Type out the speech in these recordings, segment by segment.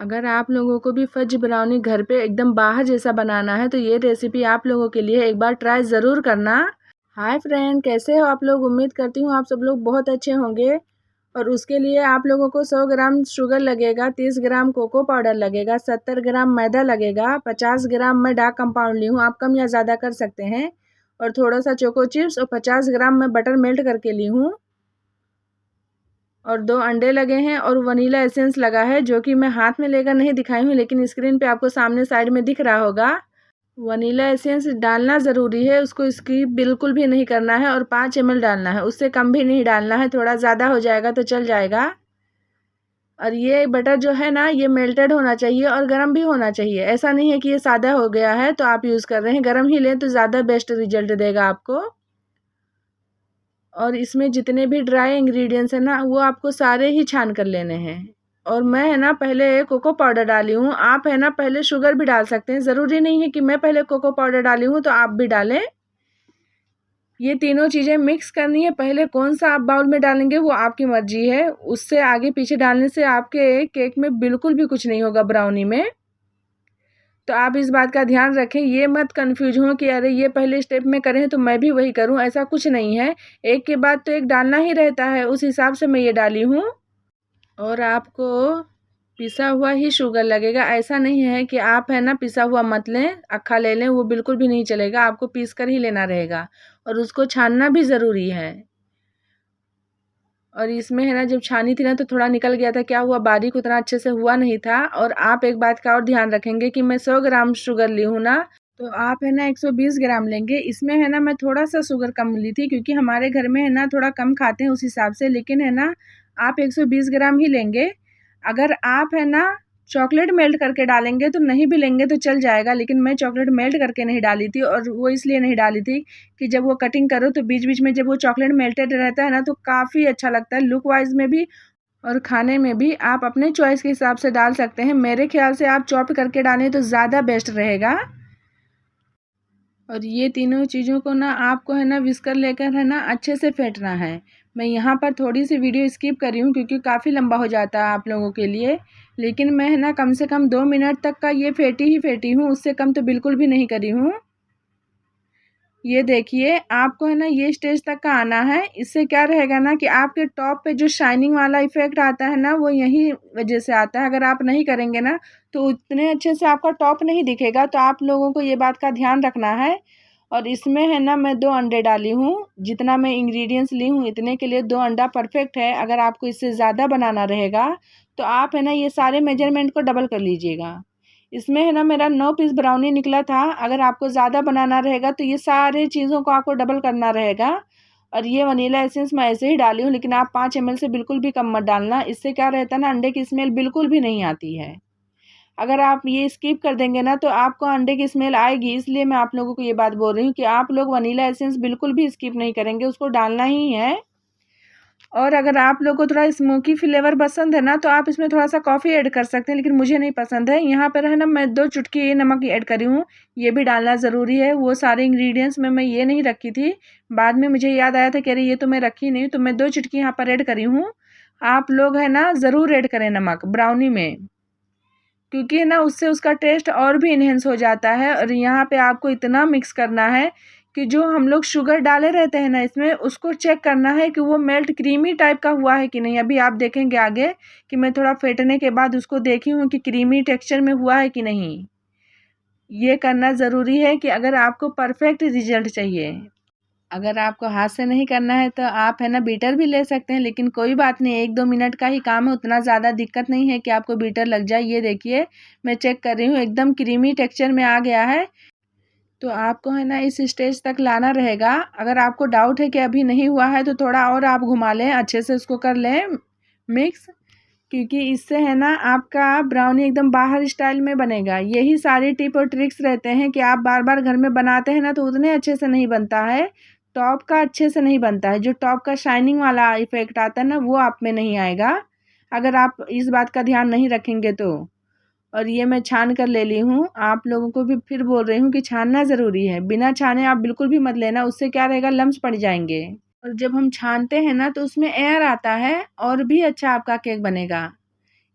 अगर आप लोगों को भी फज ब्राउनी घर पे एकदम बाहर जैसा बनाना है तो ये रेसिपी आप लोगों के लिए एक बार ट्राई ज़रूर करना। हाय फ्रेंड, कैसे हो आप लोग? उम्मीद करती हूँ आप सब लोग बहुत अच्छे होंगे। और उसके लिए आप लोगों को 100 ग्राम शुगर लगेगा, 30 ग्राम कोको पाउडर लगेगा, 70 ग्राम मैदा लगेगा, 50 ग्राम मैं डार्क कंपाउंड ली हूँ, आप कम या ज़्यादा कर सकते हैं। और थोड़ा सा चोको चिप्स और 50 ग्राम मैं बटर मेल्ट करके ली हूँ। और 2 अंडे लगे हैं और वनीला एसेंस लगा है, जो कि मैं हाथ में लेकर नहीं दिखाई हूँ, लेकिन स्क्रीन पे आपको सामने साइड में दिख रहा होगा। वनीला एसेंस डालना ज़रूरी है, उसको स्किप बिल्कुल भी नहीं करना है। और 5 ml डालना है, उससे कम भी नहीं डालना है, थोड़ा ज़्यादा हो जाएगा तो चल जाएगा। और ये बटर जो है ना, ये मेल्टेड होना चाहिए और गर्म भी होना चाहिए। ऐसा नहीं है कि ये सादा हो गया है तो आप यूज़ कर रहे हैं, गर्म ही लें तो ज़्यादा बेस्ट रिजल्ट देगा आपको। और इसमें जितने भी ड्राई इंग्रेडिएंट्स हैं ना, वो आपको सारे ही छान कर लेने हैं। और मैं है ना पहले कोको पाउडर डाली हूँ, आप है ना पहले शुगर भी डाल सकते हैं। ज़रूरी नहीं है कि मैं पहले कोको पाउडर डाली हूँ तो आप भी डालें। ये तीनों चीज़ें मिक्स करनी है। पहले कौन सा आप बाउल में डालेंगे वो आपकी मर्जी है, उससे आगे पीछे डालने से आपके केक में बिल्कुल भी कुछ नहीं होगा, ब्राउनी में। तो आप इस बात का ध्यान रखें, ये मत कन्फ्यूज हो कि अरे ये पहले स्टेप में करें तो मैं भी वही करूं, ऐसा कुछ नहीं है। एक के बाद तो एक डालना ही रहता है, उस हिसाब से मैं ये डाली हूँ। और आपको पिसा हुआ ही शुगर लगेगा, ऐसा नहीं है कि आप है ना पिसा हुआ मत लें, अक्खा ले लें, वो बिल्कुल भी नहीं चलेगा, आपको पीस कर ही लेना रहेगा। और उसको छानना भी ज़रूरी है। और इसमें है ना जब छानी थी ना तो थोड़ा निकल गया था, क्या हुआ बारीक उतना अच्छे से हुआ नहीं था। और आप एक बात का और ध्यान रखेंगे कि मैं 100 ग्राम शुगर ली हूँ ना, तो आप है ना 120 ग्राम लेंगे। इसमें है ना मैं थोड़ा सा शुगर कम ली थी, क्योंकि हमारे घर में है ना थोड़ा कम खाते हैं उस हिसाब से। लेकिन है ना आप 120 ग्राम ही लेंगे। अगर आप है ना चॉकलेट मेल्ट करके डालेंगे तो नहीं भी लेंगे तो चल जाएगा, लेकिन मैं चॉकलेट मेल्ट करके नहीं डाली थी। और वो इसलिए नहीं डाली थी कि जब वो कटिंग करो तो बीच बीच में जब वो चॉकलेट मेल्टेड रहता है ना तो काफ़ी अच्छा लगता है, लुक वाइज में भी और खाने में भी। आप अपने चॉइस के हिसाब से डाल सकते हैं, मेरे ख्याल से आप चॉप करके डालें तो ज़्यादा बेस्ट रहेगा। और ये तीनों चीज़ों को ना आपको है ना विस्कर लेकर है ना अच्छे से फेंटना है। मैं यहाँ पर थोड़ी सी वीडियो स्किप कर रही हूँ क्योंकि काफ़ी लंबा हो जाता है आप लोगों के लिए। लेकिन मैं है ना कम से कम 2 मिनट तक का ये फेंटी ही फेंटी हूँ, उससे कम तो बिल्कुल भी नहीं करी हूँ। ये देखिए, आपको है ना ये स्टेज तक का आना है। इससे क्या रहेगा ना कि आपके टॉप पे जो शाइनिंग वाला इफ़ेक्ट आता है ना, वो यही वजह से आता है। अगर आप नहीं करेंगे ना तो उतने अच्छे से आपका टॉप नहीं दिखेगा, तो आप लोगों को ये बात का ध्यान रखना है। और इसमें है ना मैं 2 अंडे डाली हूँ, जितना मैं इंग्रेडिएंट्स ली हूँ इतने के लिए 2 अंडा परफेक्ट है। अगर आपको इससे ज़्यादा बनाना रहेगा तो आप है ना ये सारे मेजरमेंट को डबल कर लीजिएगा। इसमें है ना मेरा 9 पीस ब्राउनी निकला था। अगर आपको ज़्यादा बनाना रहेगा तो ये सारे चीज़ों को आपको डबल करना रहेगा। और ये वनीला एसेंस मैं ऐसे ही डाली हूँ, लेकिन आप 5 ml से बिल्कुल भी कम मत डालना। इससे क्या रहता है ना, अंडे की स्मेल बिल्कुल भी नहीं आती है। अगर आप ये स्किप कर देंगे ना तो आपको अंडे की स्मेल आएगी। इसलिए मैं आप लोगों को ये बात बोल रही हूँ कि आप लोग वनीला एसेंस बिल्कुल भी स्किप नहीं करेंगे, उसको डालना ही है। और अगर आप लोगों को थोड़ा स्मोकी फ्लेवर पसंद है ना तो आप इसमें थोड़ा सा कॉफ़ी ऐड कर सकते हैं, लेकिन मुझे नहीं पसंद है। यहाँ पर है ना मैं 2 चुटकी नमक ऐड करी हूँ, ये भी डालना ज़रूरी है। वो सारे इंग्रेडिएंट्स में मैं ये नहीं रखी थी, बाद में मुझे याद आया था कि अरे ये तो मैं रखी नहीं, तो मैं 2 चुटकी यहाँ पर ऐड करी हूँ। आप लोग है ना ज़रूर ऐड करें नमक ब्राउनी में, क्योंकि है ना उससे उसका टेस्ट और भी इन्हेंस हो जाता है। और यहाँ पे आपको इतना मिक्स करना है कि जो हम लोग शुगर डाले रहते हैं ना इसमें, उसको चेक करना है कि वो मेल्ट क्रीमी टाइप का हुआ है कि नहीं। अभी आप देखेंगे आगे कि मैं थोड़ा फेंटने के बाद उसको देखी हूँ कि क्रीमी टेक्सचर में हुआ है कि नहीं। ये करना ज़रूरी है कि अगर आपको परफेक्ट रिजल्ट चाहिए। अगर आपको हाथ से नहीं करना है तो आप है ना बीटर भी ले सकते हैं, लेकिन कोई बात नहीं, 1-2 मिनट का ही काम है, उतना ज़्यादा दिक्कत नहीं है कि आपको बीटर लग जाए। ये देखिए मैं चेक कर रही हूँ, एकदम क्रीमी टेक्सचर में आ गया है। तो आपको है ना इस स्टेज तक लाना रहेगा। अगर आपको डाउट है कि अभी नहीं हुआ है तो थोड़ा और आप घुमा लें, अच्छे से उसको कर लें मिक्स, क्योंकि इससे है ना आपका ब्राउनी एकदम बाहर स्टाइल में बनेगा। यही सारे टिप और ट्रिक्स रहते हैं कि आप बार बार घर में बनाते हैं ना तो उतने अच्छे से नहीं बनता है, टॉप का अच्छे से नहीं बनता है। जो टॉप का शाइनिंग वाला इफेक्ट आता है ना वो आप में नहीं आएगा, अगर आप इस बात का ध्यान नहीं रखेंगे तो। और ये मैं छान कर ले ली हूँ, आप लोगों को भी फिर बोल रही हूँ कि छानना ज़रूरी है। बिना छाने आप बिल्कुल भी मत लेना, उससे क्या रहेगा लम्स पड़ जाएंगे। और जब हम छानते हैं ना तो उसमें एयर आता है और भी अच्छा आपका केक बनेगा।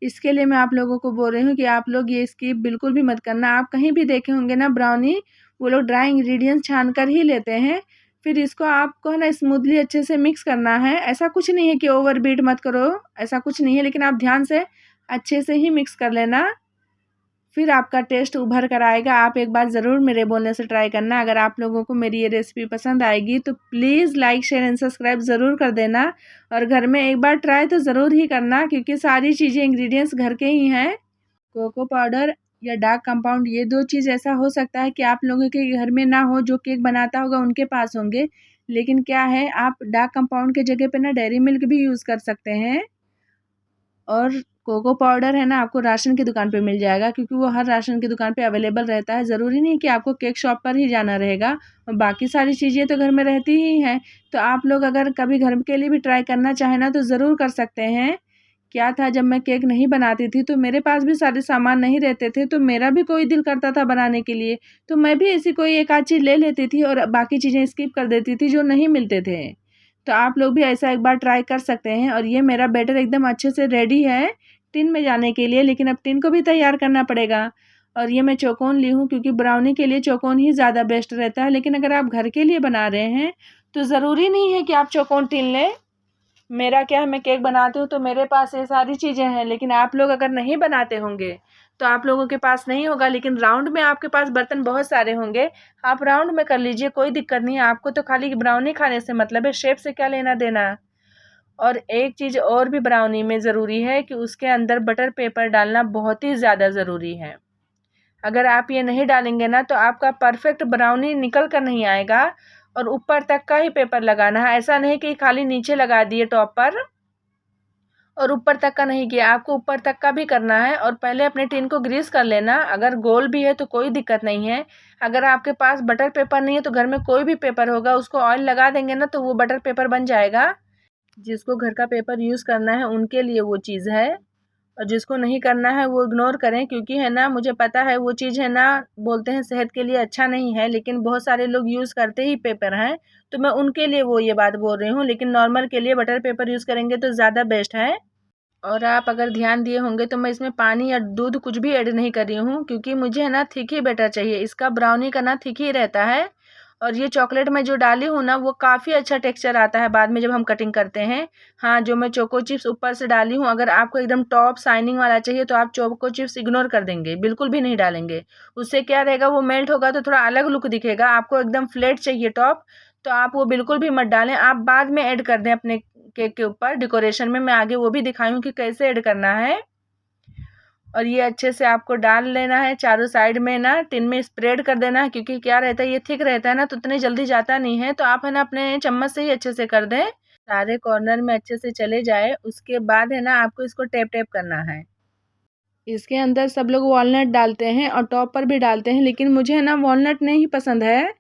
इसके लिए मैं आप लोगों को बोल रही हूँ कि आप लोग ये स्किप बिल्कुल भी मत करना। आप कहीं भी देखे होंगे ना ब्राउनी, वो लोग ड्राई इंग्रेडिएंट्स छान कर ही लेते हैं। फिर इसको आपको है ना स्मूथली अच्छे से मिक्स करना है। ऐसा कुछ नहीं है कि ओवर बीट मत करो, ऐसा कुछ नहीं है, लेकिन आप ध्यान से अच्छे से ही मिक्स कर लेना, फिर आपका टेस्ट उभर कर आएगा। आप एक बार ज़रूर मेरे बोलने से ट्राई करना। अगर आप लोगों को मेरी ये रेसिपी पसंद आएगी तो please like share and subscribe ज़रूर कर देना, और घर में एक बार ट्राई तो ज़रूर ही करना, क्योंकि सारी चीज़ें इंग्रेडिएंट्स घर के ही हैं। कोको पाउडर या डार्क कंपाउंड, ये दो चीज़ ऐसा हो सकता है कि आप लोगों के घर में ना हो, जो केक बनाता होगा उनके पास होंगे, लेकिन क्या है, आप डार्क कंपाउंड के जगह पे ना डेयरी मिल्क भी यूज़ कर सकते हैं। और कोको पाउडर है ना, आपको राशन की दुकान पे मिल जाएगा, क्योंकि वो हर राशन की दुकान पे अवेलेबल रहता है। ज़रूरी नहीं कि आपको केक शॉप पर ही जाना रहेगा, और बाकी सारी चीज़ें तो घर में रहती ही हैं। तो आप लोग अगर कभी घर के लिए भी ट्राई करना चाहें ना तो ज़रूर कर सकते हैं। क्या था, जब मैं केक नहीं बनाती थी तो मेरे पास भी सारे सामान नहीं रहते थे, तो मेरा भी कोई दिल करता था बनाने के लिए, तो मैं भी ऐसी कोई एक आध चीज़ ले लेती थी और बाकी चीज़ें स्किप कर देती थी जो नहीं मिलते थे। तो आप लोग भी ऐसा एक बार ट्राई कर सकते हैं। और ये मेरा बैटर एकदम अच्छे से रेडी है टिन में जाने के लिए, लेकिन अब टिन को भी तैयार करना पड़ेगा। और ये मैं चौकोन ली हूँ, क्योंकि ब्राउनी के लिए चौकोन ही ज़्यादा बेस्ट रहता है, लेकिन अगर आप घर के लिए बना रहे हैं तो ज़रूरी नहीं है कि आप चौकोन टिन लें। मेरा क्या है, मैं केक बनाती हूँ तो मेरे पास ये सारी चीज़ें हैं, लेकिन आप लोग अगर नहीं बनाते होंगे तो आप लोगों के पास नहीं होगा, लेकिन राउंड में आपके पास बर्तन बहुत सारे होंगे, आप राउंड में कर लीजिए, कोई दिक्कत नहीं है। आपको तो खाली ब्राउनी खाने से मतलब है, शेप से क्या लेना देना। और एक चीज़ और भी ब्राउनी में ज़रूरी है कि उसके अंदर बटर पेपर डालना बहुत ही ज़्यादा ज़रूरी है। अगर आप ये नहीं डालेंगे ना तो आपका परफेक्ट ब्राउनी निकल कर नहीं आएगा। और ऊपर तक का ही पेपर लगाना है, ऐसा नहीं कि खाली नीचे लगा दिए टॉप पर और ऊपर तक का नहीं किया, आपको ऊपर तक का भी करना है। और पहले अपने टिन को ग्रीस कर लेना, अगर गोल भी है तो कोई दिक्कत नहीं है। अगर आपके पास बटर पेपर नहीं है तो घर में कोई भी पेपर होगा, उसको ऑयल लगा देंगे ना तो वो बटर पेपर बन जाएगा। जिसको घर का पेपर यूज़ करना है उनके लिए वो चीज़ है, और जिसको नहीं करना है वो इग्नोर करें, क्योंकि है ना, मुझे पता है वो चीज़ है ना, बोलते हैं सेहत के लिए अच्छा नहीं है, लेकिन बहुत सारे लोग यूज़ करते ही पेपर हैं, तो मैं उनके लिए वो ये बात बोल रही हूँ। लेकिन नॉर्मल के लिए बटर पेपर यूज़ करेंगे तो ज़्यादा बेस्ट है। और आप अगर ध्यान दिए होंगे तो मैं इसमें पानी या दूध कुछ भी ऐड नहीं कर रही हूँ, क्योंकि मुझे है ना थिक ही बैटर चाहिए। इसका ब्राउनी का ना थिक ही रहता है। और ये चॉकलेट मैं जो डाली हूँ ना, वो काफ़ी अच्छा टेक्सचर आता है बाद में जब हम कटिंग करते हैं। हाँ, जो मैं चोको चिप्स ऊपर से डाली हूँ, अगर आपको एकदम टॉप शाइनिंग वाला चाहिए तो आप चोको चिप्स इग्नोर कर देंगे, बिल्कुल भी नहीं डालेंगे। उससे क्या रहेगा, वो मेल्ट होगा तो थोड़ा अलग लुक दिखेगा। आपको एकदम फ्लैट चाहिए टॉप, तो आप वो बिल्कुल भी मत डालें, आप बाद में ऐड कर दें अपने केक के ऊपर डेकोरेशन में। मैं आगे वो भी दिखाई हूँ कि कैसे ऐड करना है। और ये अच्छे से आपको डाल लेना है, चारों साइड में ना टिन में स्प्रेड कर देना है, क्योंकि क्या रहता है, ये थिक रहता है ना तो उतनी जल्दी जाता नहीं है। तो आप है ना अपने चम्मच से ही अच्छे से कर दें, सारे कॉर्नर में अच्छे से चले जाए। उसके बाद है ना आपको इसको टैप टैप करना है। इसके अंदर सब लोग वॉलनट डालते हैं और टॉप पर भी डालते हैं, लेकिन मुझे है ना वॉलनट नहीं पसंद है,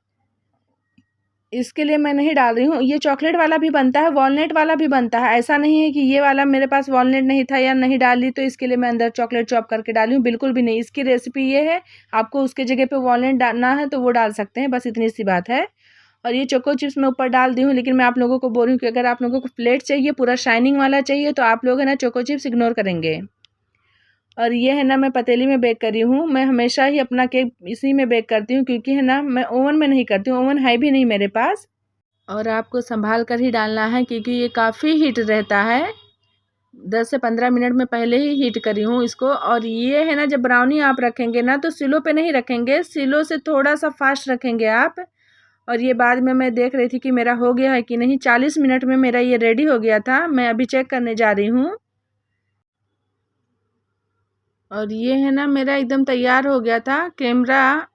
इसके लिए मैं नहीं डाल रही हूँ। ये चॉकलेट वाला भी बनता है, वॉलनट वाला भी बनता है, ऐसा नहीं है कि ये वाला मेरे पास वॉलनट नहीं था या नहीं डाली तो इसके लिए मैं अंदर चॉकलेट चॉप करके डाली हूँ, बिल्कुल भी नहीं। इसकी रेसिपी ये है, आपको उसके जगह पे वॉलनट डालना है तो वो डाल सकते हैं, बस इतनी सी बात है। और ये चोको चिप्स मैं ऊपर डाल दी हूँ, लेकिन मैं आप लोगों को बोल रही हूँ कि अगर आप लोगों को प्लेट चाहिए, पूरा शाइनिंग वाला चाहिए, तो आप लोग है ना चोको चिप्स इग्नोर करेंगे। और ये है ना, मैं पतीली में बेक करी हूँ। मैं हमेशा ही अपना केक इसी में बेक करती हूँ, क्योंकि है ना मैं ओवन में नहीं करती हूँ, ओवन है भी नहीं मेरे पास। और आपको संभाल कर ही डालना है, क्योंकि ये काफ़ी हीट रहता है। 10 से 15 मिनट में पहले ही हीट करी हूँ इसको। और ये है ना, जब ब्राउनी आप रखेंगे ना तो सिलो पे नहीं रखेंगे, सिलो से थोड़ा सा फास्ट रखेंगे आप। और ये बाद में मैं देख रही थी कि मेरा हो गया है कि नहीं। 40 मिनट में मेरा ये रेडी हो गया था, मैं अभी चेक करने जा रही हूँ। और ये है ना, मेरा एकदम तैयार हो गया था। कैमरा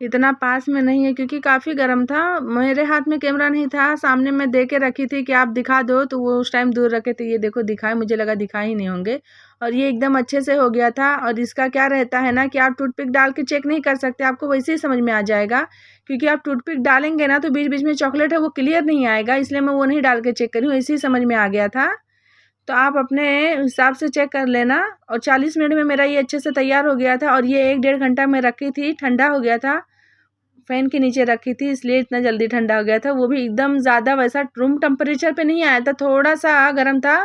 इतना पास में नहीं है क्योंकि काफ़ी गर्म था, मेरे हाथ में कैमरा नहीं था, सामने मैं दे के रखी थी कि आप दिखा दो, तो वो उस टाइम दूर रखे थे। ये देखो दिखाए, मुझे लगा दिखाए ही नहीं होंगे। और ये एकदम अच्छे से हो गया था। और इसका क्या रहता है ना कि आप टूथपिक डाल के चेक नहीं कर सकते, आपको वैसे ही समझ में आ जाएगा, क्योंकि आप टूथपिक डालेंगे ना तो बीच बीच में चॉकलेट है वो क्लियर नहीं आएगा, इसलिए मैं वो नहीं डाल के चेक करी हूँ, ऐसे ही समझ में आ गया था। तो आप अपने हिसाब से चेक कर लेना। और 40 मिनट में मेरा ये अच्छे से तैयार हो गया था। और ये 1-1.5 घंटा मैं रखी थी, ठंडा हो गया था, फ़ैन के नीचे रखी थी, इसलिए इतना जल्दी ठंडा हो गया था। वो भी एकदम ज़्यादा वैसा रूम टेम्परेचर पे नहीं आया था, थोड़ा सा गर्म था,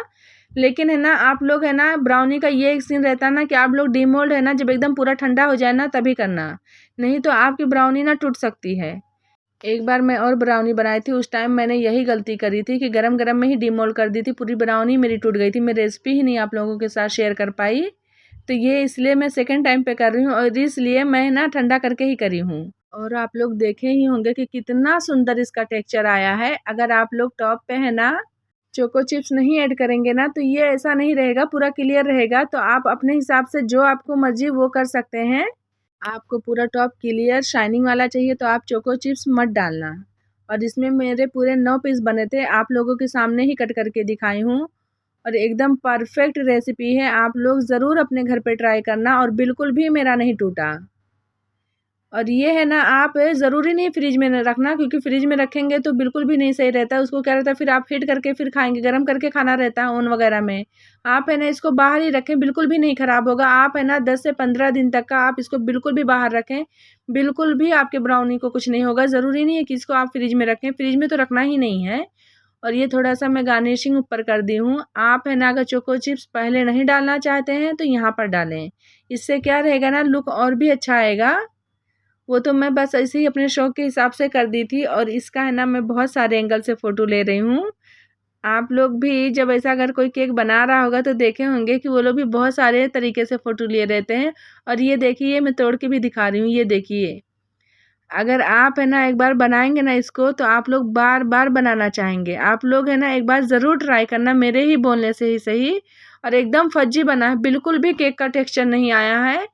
लेकिन है ना आप लोग है ना ब्राउनी का ये एक सीन रहता है ना कि आप लोग डीमोल्ड है ना जब एकदम पूरा ठंडा हो जाए ना तभी करना, नहीं तो आपकी ब्राउनी ना टूट सकती है। एक बार मैं और ब्राउनी बनाई थी, उस टाइम मैंने यही गलती करी थी कि गरम गरम में ही डीमोल्ड कर दी थी, पूरी ब्राउनी मेरी टूट गई थी। मैं रेसिपी ही नहीं आप लोगों के साथ शेयर कर पाई, तो ये इसलिए मैं सेकेंड टाइम पे कर रही हूँ और इसलिए मैं ना ठंडा करके ही करी हूँ। और आप लोग देखे ही होंगे कि कितना सुंदर इसका टेक्सचर आया है। अगर आप लोग टॉप पे है ना चोको चिप्स नहीं ऐड करेंगे ना तो ये ऐसा नहीं रहेगा, पूरा क्लियर रहेगा। तो आप अपने हिसाब से जो आपको मर्जी वो कर सकते हैं। आपको पूरा टॉप क्लियर शाइनिंग वाला चाहिए तो आप चोको चिप्स मत डालना। और इसमें मेरे पूरे 9 पीस बने थे, आप लोगों के सामने ही कट करके दिखाई हूँ। और एकदम परफेक्ट रेसिपी है, आप लोग ज़रूर अपने घर पे ट्राई करना और बिल्कुल भी मेरा नहीं टूटा। और ये है ना आप ज़रूरी नहीं फ्रिज में न रखना, क्योंकि फ्रिज में रखेंगे तो बिल्कुल भी नहीं सही रहता है। उसको क्या रहता है फिर आप हीट करके फिर खाएंगे, गर्म करके खाना रहता है ओवन वगैरह में। आप है ना इसको बाहर ही रखें, बिल्कुल भी नहीं ख़राब होगा। आप है ना 10 से 15 दिन तक का आप इसको बिल्कुल भी बाहर रखें, बिल्कुल भी आपके ब्राउनी को कुछ नहीं होगा। ज़रूरी नहीं है कि इसको आप फ्रिज में रखें, फ्रिज में तो रखना ही नहीं है। और ये थोड़ा-सा मैं गार्निशिंग ऊपर कर दी हूँ। आप है ना अगर चोको चिप्स पहले नहीं डालना चाहते हैं तो यहाँ पर डालें। इससे क्या रहेगा ना लुक और भी अच्छा आएगा। वो तो मैं बस ऐसे ही अपने शौक के हिसाब से कर दी थी। और इसका है ना मैं बहुत सारे एंगल से फ़ोटो ले रही हूँ। आप लोग भी जब ऐसा अगर कोई केक बना रहा होगा तो देखे होंगे कि वो लोग भी बहुत सारे तरीके से फ़ोटो लिए रहते हैं। और ये देखिए मैं तोड़ के भी दिखा रही हूँ, ये देखिए। अगर आप है ना एक बार बनाएंगे ना इसको तो आप लोग बार बार बनाना चाहेंगे। आप लोग है ना एक बार ज़रूर ट्राई करना, मेरे ही बोलने से ही सही। और एकदम फज्जी बना है, बिल्कुल भी केक का टेक्सचर नहीं आया है।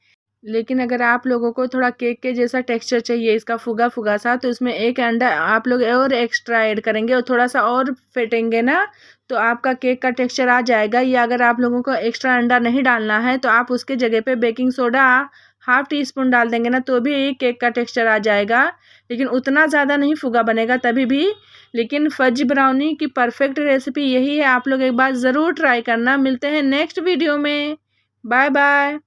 लेकिन अगर आप लोगों को थोड़ा केक के जैसा टेक्सचर चाहिए, इसका फुगा-फुगा सा, तो इसमें एक अंडा आप लोग और एक्स्ट्रा ऐड करेंगे और थोड़ा-सा और फेंटेंगे ना, तो आपका केक का टेक्सचर आ जाएगा। या अगर आप लोगों को एक्स्ट्रा अंडा नहीं डालना है, तो आप उसके जगह पे baking soda half tea spoon डाल देंगे ना, तो भी केक का टेक्सचर आ जाएगा। लेकिन उतना ज़्यादा नहीं फुगा बनेगा तभी भी। लेकिन फज ब्राउनी की परफेक्ट रेसिपी यही है, आप लोग एक बार ज़रूर ट्राई करना। मिलते हैं नेक्स्ट वीडियो में। Bye bye.